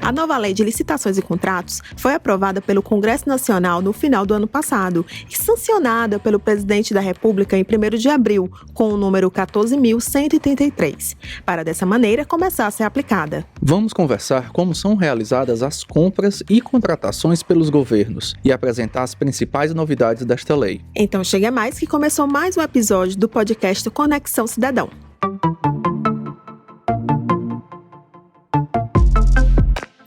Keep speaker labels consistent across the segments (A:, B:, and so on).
A: A nova Lei de Licitações e Contratos foi aprovada pelo Congresso Nacional no final do ano passado e sancionada pelo Presidente da República em 1º de abril, com o número 14.133, para dessa maneira começar a ser aplicada.
B: Vamos conversar como são realizadas as compras e contratações pelos governos e apresentar as principais novidades desta lei.
A: Então chega mais que começou mais um episódio do podcast Conexão Cidadão.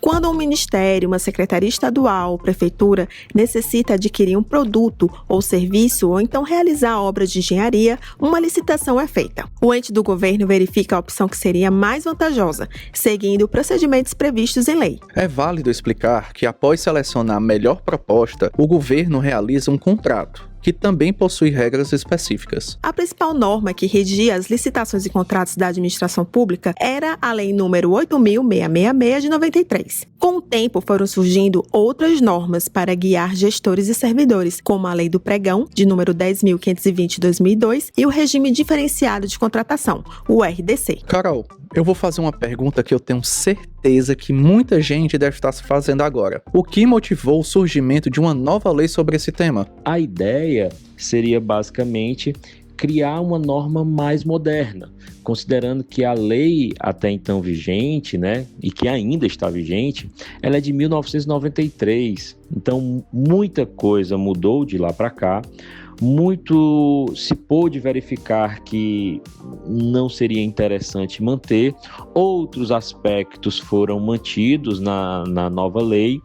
A: Quando um ministério, uma secretaria estadual, prefeitura, necessita adquirir um produto ou serviço ou então realizar obras de engenharia, uma licitação é feita. O ente do governo verifica a opção que seria mais vantajosa, seguindo procedimentos previstos em lei.
B: É válido explicar que após selecionar a melhor proposta, o governo realiza um contrato, que também possui regras específicas.
A: A principal norma que regia as licitações e contratos da administração pública era a Lei nº 8.666 de 93. Com o tempo foram surgindo outras normas para guiar gestores e servidores, como a Lei do Pregão, de número 10.520 de 2002, e o Regime Diferenciado de Contratação, o RDC.
B: Carol, eu vou fazer uma pergunta que eu tenho certeza que muita gente deve estar se fazendo agora. O que motivou o surgimento de uma nova lei sobre esse tema?
C: A ideia seria basicamente criar uma norma mais moderna, considerando que a lei até então vigente, e que ainda está vigente, ela é de 1993. Então, muita coisa mudou de lá para cá. Muito se pôde verificar que não seria interessante manter, outros aspectos foram mantidos na nova lei,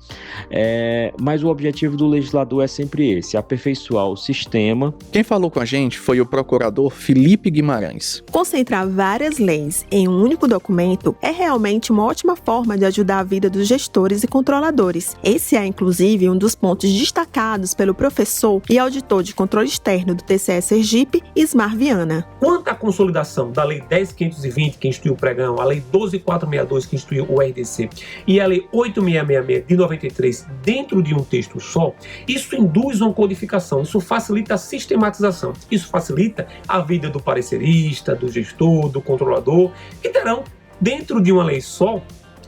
C: mas o objetivo do legislador é sempre esse, aperfeiçoar o sistema.
B: Quem falou com a gente foi o procurador Felipe Guimarães.
A: Concentrar várias leis em um único documento é realmente uma ótima forma de ajudar a vida dos gestores e controladores. Esse é, inclusive, um dos pontos destacados pelo professor e auditor de controle externo do TCE Sergipe, Ismar Viana.
D: Quanto à consolidação da Lei 10.520, que instituiu o Pregão, a Lei 12.462, que instituiu o RDC, e a Lei 8.666 de 93, dentro de um texto só, isso induz uma codificação, isso facilita a sistematização, isso facilita a vida do parecerista, do gestor, do controlador, que terão, dentro de uma lei só,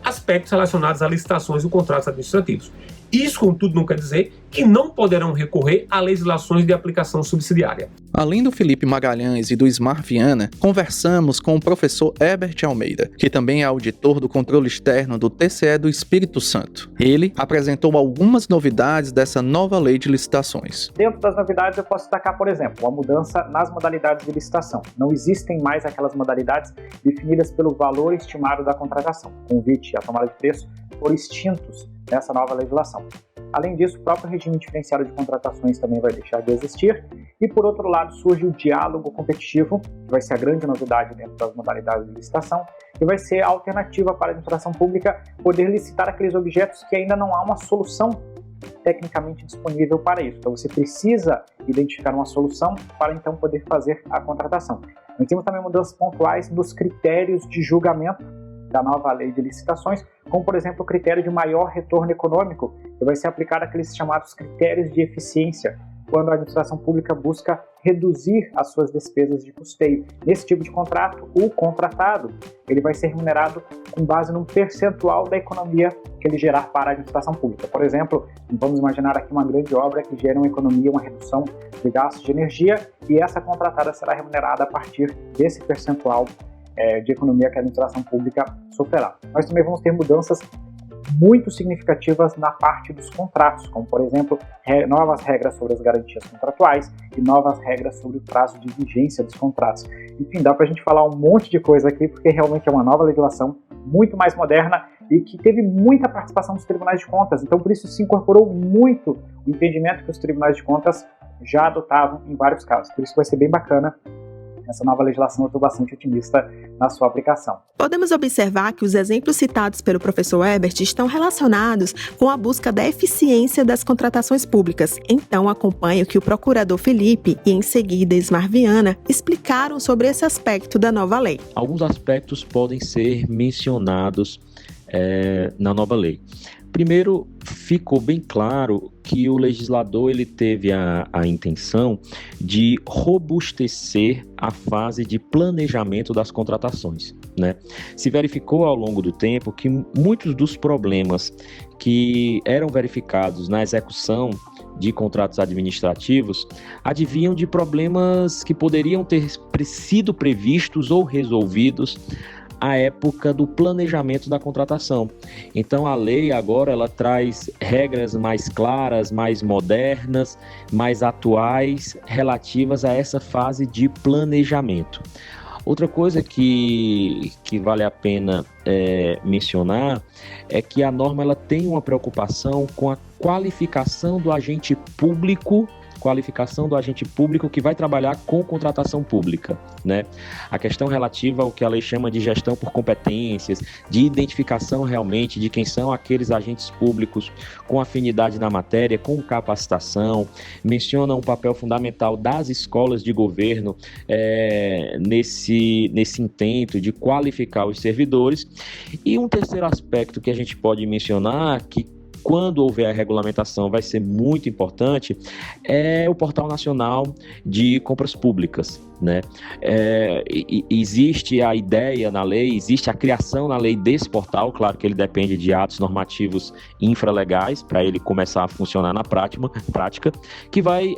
D: aspectos relacionados a licitações e contratos administrativos. Isso, contudo, não quer dizer que não poderão recorrer a legislações de aplicação subsidiária.
B: Além do Felipe Magalhães e do Ismar Viana, conversamos com o professor Herbert Almeida, que também é auditor do controle externo do TCE do Espírito Santo. Ele apresentou algumas novidades dessa nova lei de licitações.
E: Dentro das novidades eu posso destacar, por exemplo, a mudança nas modalidades de licitação. Não existem mais aquelas modalidades definidas pelo valor estimado da contratação. O convite e a tomada de preço foram extintos nessa nova legislação. Além disso, o próprio regime diferenciado de contratações também vai deixar de existir. E, por outro lado, surge o diálogo competitivo, que vai ser a grande novidade dentro das modalidades de licitação, que vai ser a alternativa para a administração pública poder licitar aqueles objetos que ainda não há uma solução tecnicamente disponível para isso. Então, você precisa identificar uma solução para, então, poder fazer a contratação. Nós temos também mudanças pontuais nos critérios de julgamento da nova lei de licitações, como, por exemplo, o critério de maior retorno econômico, que vai ser aplicado àqueles chamados critérios de eficiência, quando a administração pública busca reduzir as suas despesas de custeio. Nesse tipo de contrato, o contratado ele vai ser remunerado com base num percentual da economia que ele gerar para a administração pública. Por exemplo, vamos imaginar aqui uma grande obra que gera uma economia, uma redução de gastos de energia, e essa contratada será remunerada a partir desse percentual de economia que a administração pública sofrerá. Nós também vamos ter mudanças muito significativas na parte dos contratos, como, por exemplo, novas regras sobre as garantias contratuais e novas regras sobre o prazo de vigência dos contratos. Enfim, dá para a gente falar um monte de coisa aqui, porque realmente é uma nova legislação muito mais moderna e que teve muita participação dos tribunais de contas. Então, por isso se incorporou muito o entendimento que os tribunais de contas já adotavam em vários casos. Por isso vai ser bem bacana. Essa nova legislação, eu estou bastante otimista na sua aplicação.
A: Podemos observar que os exemplos citados pelo professor Herbert estão relacionados com a busca da eficiência das contratações públicas. Então, acompanhe o que o procurador Felipe e, em seguida, Ismar Viana explicaram sobre esse aspecto da nova lei.
C: Alguns aspectos podem ser mencionados na nova lei. Primeiro, ficou bem claro que o legislador ele teve a intenção de robustecer a fase de planejamento das contratações, né? Se verificou ao longo do tempo que muitos dos problemas que eram verificados na execução de contratos administrativos advinham de problemas que poderiam ter sido previstos ou resolvidos à época do planejamento da contratação. Então a lei agora ela traz regras mais claras, mais modernas, mais atuais relativas a essa fase de planejamento. Outra coisa que vale a pena mencionar é que a norma ela tem uma preocupação com a qualificação do agente público que vai trabalhar com contratação pública, né? A questão relativa ao que a lei chama de gestão por competências, de identificação realmente de quem são aqueles agentes públicos com afinidade na matéria, com capacitação, menciona um papel fundamental das escolas de governo nesse intento de qualificar os servidores. E um terceiro aspecto que a gente pode mencionar, que quando houver a regulamentação vai ser muito importante, é o Portal Nacional de Compras Públicas, né? Existe a ideia na lei, existe a criação na lei desse portal, claro que ele depende de atos normativos infralegais para ele começar a funcionar na prática, que vai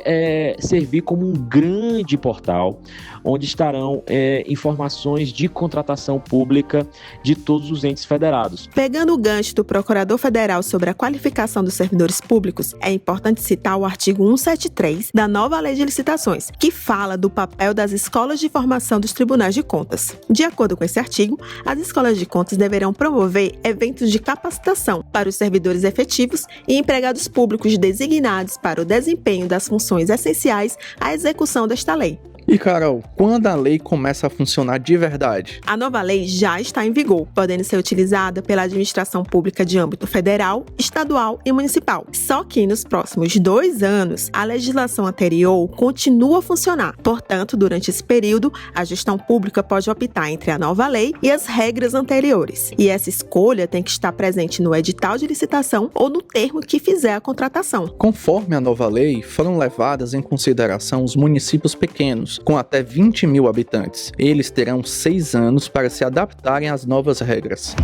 C: servir como um grande portal onde estarão informações de contratação pública de todos os entes federados.
A: Pegando o gancho do Procurador Federal sobre a qualificação dos servidores públicos, é importante citar o artigo 173 da nova Lei de Licitações, que fala do papel das escolas de formação dos tribunais de contas. De acordo com esse artigo, as escolas de contas deverão promover eventos de capacitação para os servidores efetivos e empregados públicos designados para o desempenho das funções essenciais à execução desta lei.
B: E Carol, quando a lei começa a funcionar de verdade?
A: A nova lei já está em vigor, podendo ser utilizada pela administração pública de âmbito federal, estadual e municipal. Só que nos próximos 2 anos, a legislação anterior continua a funcionar. Portanto, durante esse período, a gestão pública pode optar entre a nova lei e as regras anteriores. E essa escolha tem que estar presente no edital de licitação ou no termo que fizer a contratação.
B: Conforme a nova lei, foram levadas em consideração os municípios pequenos, com até 20 mil habitantes. Eles terão 6 anos para se adaptarem às novas regras.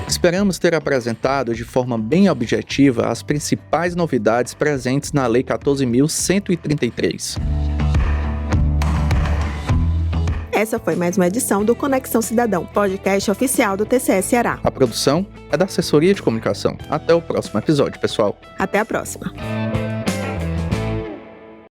B: Esperamos ter apresentado de forma bem objetiva as principais novidades presentes na Lei 14.133.
A: Essa foi mais uma edição do Conexão Cidadão, podcast oficial do TCE Ceará.
B: A produção é da Assessoria de Comunicação. Até o próximo episódio, pessoal.
A: Até a próxima.